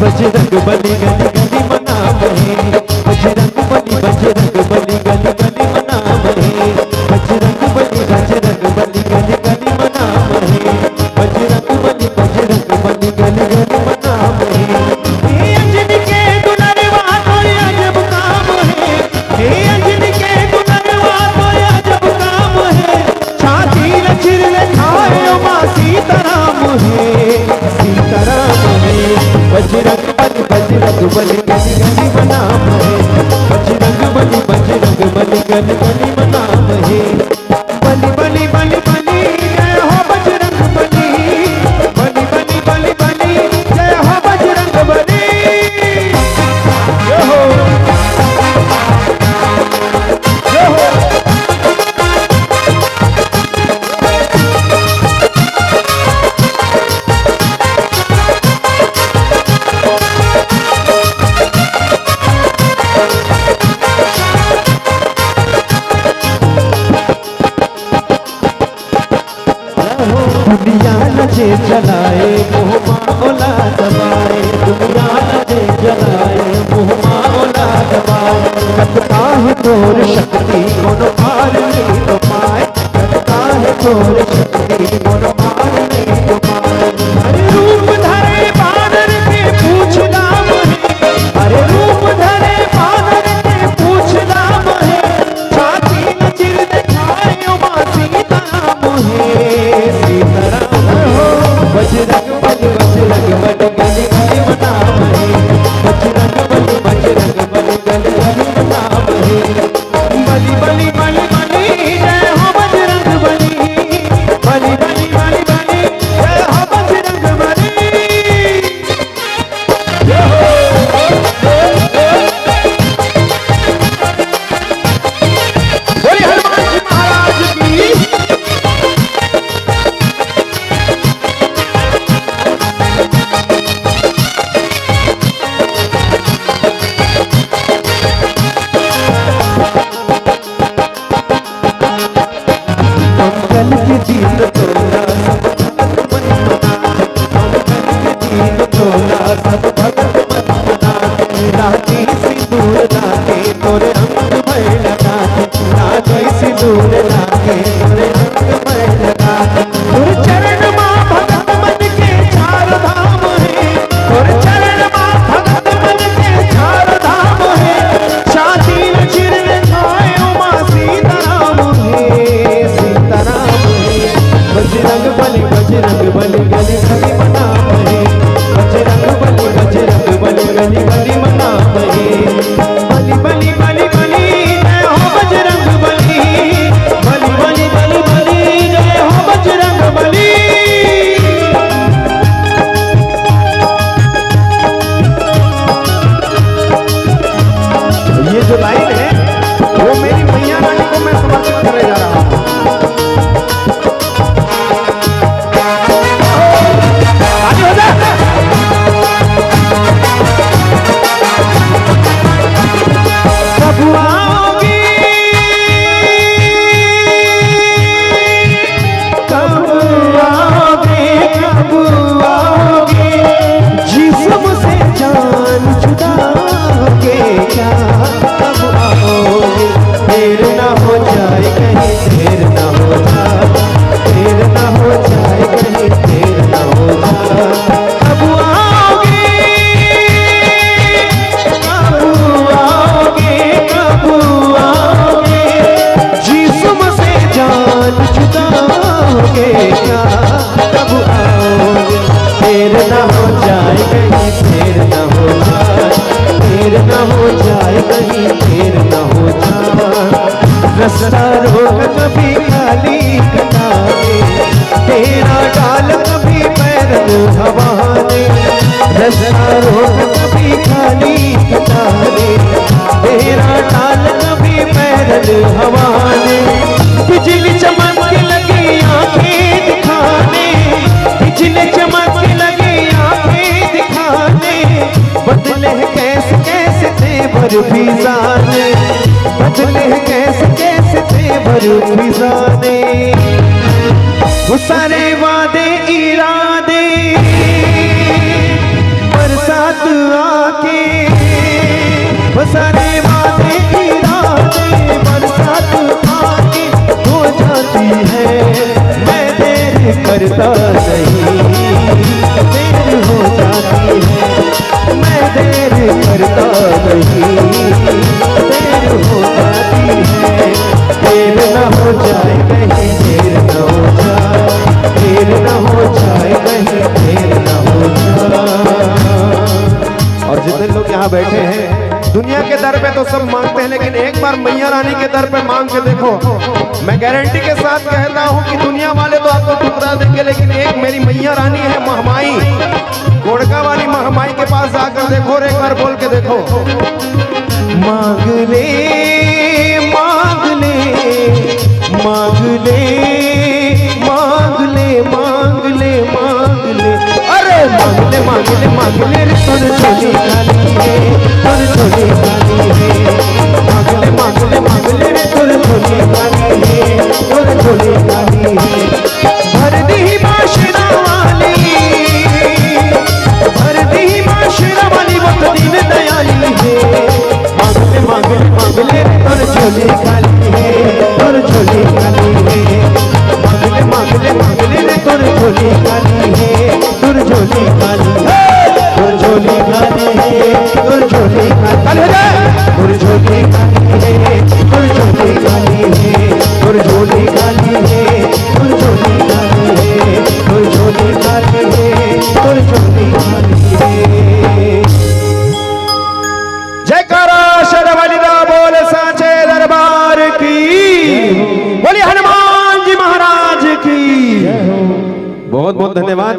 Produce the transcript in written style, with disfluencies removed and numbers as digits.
बजरंग बली गली गली मनाम है, बजरंग बली गली गली मनाम है, बजरंग बली गली गली मनाम है, बजरंग बली गली गली मनाम है। हे अंजनी के दुलरवा तो अजब काम है, हे अंजनी के दुलरवा तो अजब काम है, छाती लचिर खाए माँ सीताराम है, सीताराम है। बजरंग बली गली गली मनाम है, बजरंग बली गली गली मनाम है। बली बली बली बली जय हो बजरंग बली, बली बली बली बली जय हो बजरंग बली। जय हो जय हो। दुनिया नजे जलाए मुँह मौला दबाए, दुनिया नजे जलाए मुँह मौला दबाए, कटता है तोर शक्ति कोनो पार नहीं तो पाए, कटता है तोर शक्ति कोनो पार नहीं तो पाए। अरे रूप धरे बानर के पूछ नाम है, अरे रूप धरे बानर के पूछ नाम है, छाती न चिर दिखाए माँ सीताराम है, सीताराम हो। बजरंग बली गली गली मनाम है, बजरंग बली गली गली मनाम है। बली बली बली बली जय हो बजरंग बली, बली बली बली बली जय हो बजरंग बली। जय हो बोले हनुमान जी महाराज की। मंगल के दिन तोला सब भगत मन मना, मंगल के दिन तोला सब भगत मन मना, राखी सिंदूर लाके तोरे अंग में लगा, राखी सिंदूर लाके तोरे अंग में लगा। तोरे चरण माँ भगत मन के चार धाम है, तोरे चरण माँ भगत मन के चार धाम है, छाती न चिर खाए माँ सीताराम है, सीताराम है। बजरंग बली गली गली मनाम है, बजरंग बली गली गली मनाम है। बली बली बली बली जय हो बजरंग बली, बली बली बली बली जय हो बजरंग बली। ये जो लाइन है वो मेरी मैया रानी को मैं समर्पित करने जा रहा हूँ। कब आओगी, कब आओगे, कब आओगे, जिस्म से जान छुड़ाओगे क्या, कब आओगे। देर ना हो जाए कहीं, देर ना हो जाए, देर ना हो जाए कहीं, देर ना हो जाए। कब आओगे, कब आओगे, कब आओगे, जिस्म से जान छुड़ाओगे क्या, कब आओगे। देर ना हो जाए कहीं, देर ना हो जाए, देर ना हो जाए कहीं, देर ना हो जाए। रास्ता रोक कभी खाली कटाए, तेरा डाल कभी पैदल हवा दे, रास्ता रोक कभी खाली कटाए, तेरा डाल कभी पैदल हवा दे। बिजली चमक लगी आंखें दिखाने, बिजली चमक लगी आंखें दिखाने, बदले कैसे कैसे तेवर फिजाने, बदले कैसे कैसे तेवर फिजाने। वो सारे वादे इरादे बरसात सारे वादे इरादे बरसात आके हो जाती है, मैं देर करता नहीं, देर हो जाती है, मैं देर करता नहीं, देर हो जाती है, देर न हो जाए कहीं, देर न हो जाए, देर न हो जाए कहीं, देर न हो जाए। और जितने लोग यहाँ बैठे हैं, दुनिया के दर पे तो सब मांगते हैं, लेकिन एक बार मैया रानी के दर पे मांग के देखो। मैं गारंटी के साथ कहता हूँ कि दुनिया वाले तो आपको ठुकरा देंगे, लेकिन एक मेरी मैया रानी है महामाई, गोड़का वाली महामाई के पास जाकर देखो और एक बार बोल के देखो। मांग ले मांग ले मांग ले मांग ले मांग ले मांग ले, अरे मांग ले मांग ले मांग ले रे तोर झोली खाली है, तोर झोली खाली है, मांग ले मांग ले मांग ले रे तोर झोली खाली है, तोर झोली खाली है। भर दी माशरा वाली, भर दी माशरा वाली वो तो दीन दयाली है, मांग ले मांग ले मांग ले रे तोर झोली खाली है, तोर झोली खाली है, मांग ले मांग ले मांग ले रे तोर झोली खाली है, तोर झोली खाली है, तोर झोली खाली है, तोर झोली खाली है, तोर झोली खाली है, तोर झोली खाली है, तोर झोली खाली है, तोर झोली खाली है, तोर झोली खाली है, तोर झोली खाली है। जयकारा शेरवाली दा बोल साचे दरबार की, बोली हनुमान जी महाराज की। बहुत बहुत धन्यवाद।